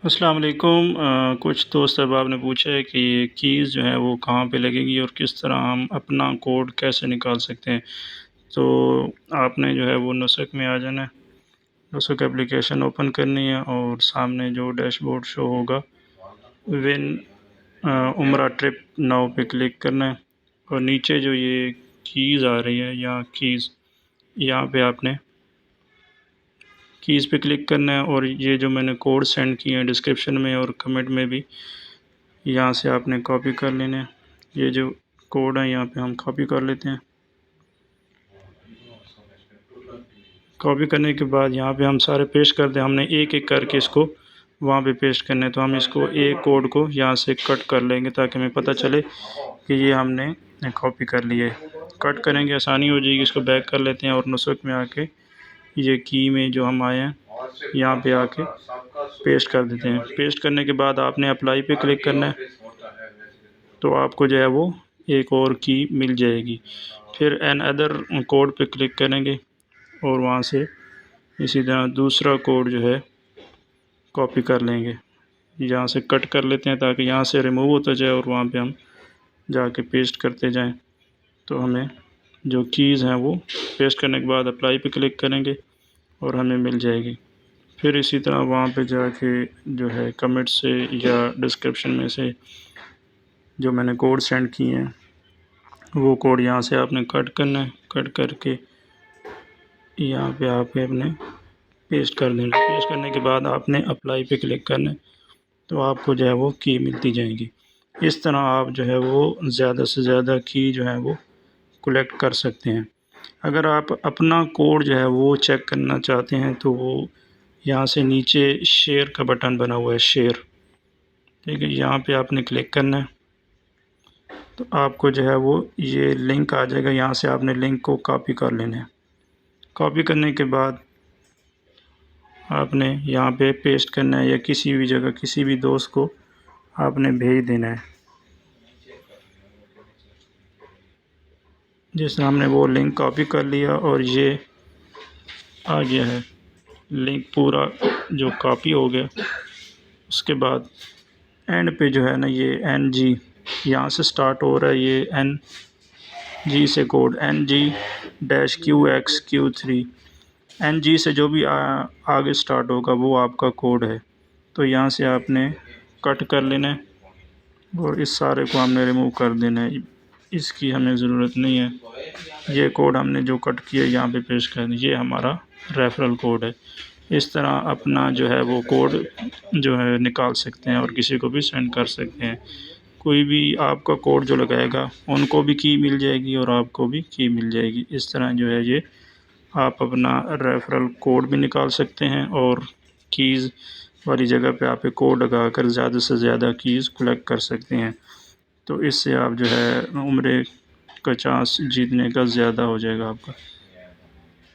अस्सलाम वालेकुम। कुछ दोस्त अहबाब ने पूछा है कि ये कीज़ जो है वो कहाँ पे लगेगी और किस तरह हम अपना कोड कैसे निकाल सकते हैं। तो आपने जो है वो नुस्ख़ में आ जाना है। नुस्ख़ एप्लीकेशन ओपन करनी है और सामने जो डैशबोर्ड शो होगा विन उम्रा ट्रिप नाउ पे क्लिक करना है और नीचे जो ये कीज़ आ रही है या कीज़, यहाँ पे आपने कीज़ पे क्लिक करना है और ये जो मैंने कोड सेंड किए हैं डिस्क्रिप्शन में और कमेंट में भी, यहाँ से आपने कॉपी कर लेना है। ये जो कोड है यहाँ पे हम कॉपी कर लेते हैं। कॉपी करने के बाद यहाँ पे हम सारे पेस्ट कर दें। हमने एक एक करके इसको वहाँ पे पेस्ट करना है, तो हम इसको एक कोड को यहाँ से कट कर लेंगे ताकि हमें पता चले कि ये हमने कॉपी कर लिए। कट करेंगे आसानी हो जाएगी। इसको बैक कर लेते हैं और नुस्ख़ में आके ये की में जो हम आए हैं यहाँ पे आके पेस्ट कर देते हैं। पेस्ट करने के बाद आपने अप्लाई पे क्लिक करना है, तो आपको जो है वो एक और की मिल जाएगी। फिर एन अदर कोड पे क्लिक करेंगे और वहाँ से इसी तरह दूसरा कोड जो है कॉपी कर लेंगे। यहाँ से कट कर लेते हैं ताकि यहाँ से रिमूव होता जाए और वहाँ पे हम जाके पेस्ट करते जाएं। तो हमें जो कीज़ हैं वो पेस्ट करने के बाद अप्लाई पे क्लिक करेंगे और हमें मिल जाएगी। फिर इसी तरह वहाँ पे जाके जो है कमेंट से या डिस्क्रिप्शन में से जो मैंने कोड सेंड किए हैं वो कोड यहाँ से आपने कट करना है। कट करके यहाँ पे आप अपने पेस्ट कर देना। पेस्ट करने के बाद आपने अप्लाई पे क्लिक करना है, तो आपको जो है वो की मिलती जाएगी। इस तरह आप जो है वो ज़्यादा से ज़्यादा की जो है वो कलेक्ट कर सकते हैं। अगर आप अपना कोड जो है वो चेक करना चाहते हैं तो वो यहाँ से नीचे शेयर का बटन बना हुआ है, शेयर, ठीक है, यहाँ पे आपने क्लिक करना है। तो आपको जो है वो ये लिंक आ जाएगा। यहाँ से आपने लिंक को कॉपी कर लेना है। कॉपी करने के बाद आपने यहाँ पे पेस्ट करना है या किसी भी जगह किसी भी दोस्त को आपने भेज देना है। जैसे हमने वो लिंक कॉपी कर लिया और ये आ गया है लिंक पूरा जो कॉपी हो गया। उसके बाद एंड पे जो है ना ये एन जी यहाँ से स्टार्ट हो रहा है, ये एन जी से कोड NG-QX-Q3 एन जी से जो भी आगे स्टार्ट होगा वो आपका कोड है। तो यहाँ से आपने कट कर लेना है और इस सारे को हमने रिमूव कर देना है। इसकी हमें ज़रूरत नहीं है। ये कोड हमने जो कट किया यहाँ पे पेस्ट कर दिया, ये हमारा रेफरल कोड है। इस तरह अपना जो है वो कोड जो है निकाल सकते हैं और किसी को भी सेंड कर सकते हैं। कोई भी आपका कोड जो लगाएगा उनको भी की मिल जाएगी और आपको भी की मिल जाएगी। इस तरह जो है ये आप अपना रेफरल कोड भी निकाल सकते हैं और कीज़ वाली जगह पे आप कोड लगाकर ज़्यादा से ज़्यादा कीज़ कलेक्ट कर सकते हैं। तो इससे आप जो है उम्र का चांस जीतने का ज़्यादा हो जाएगा आपका।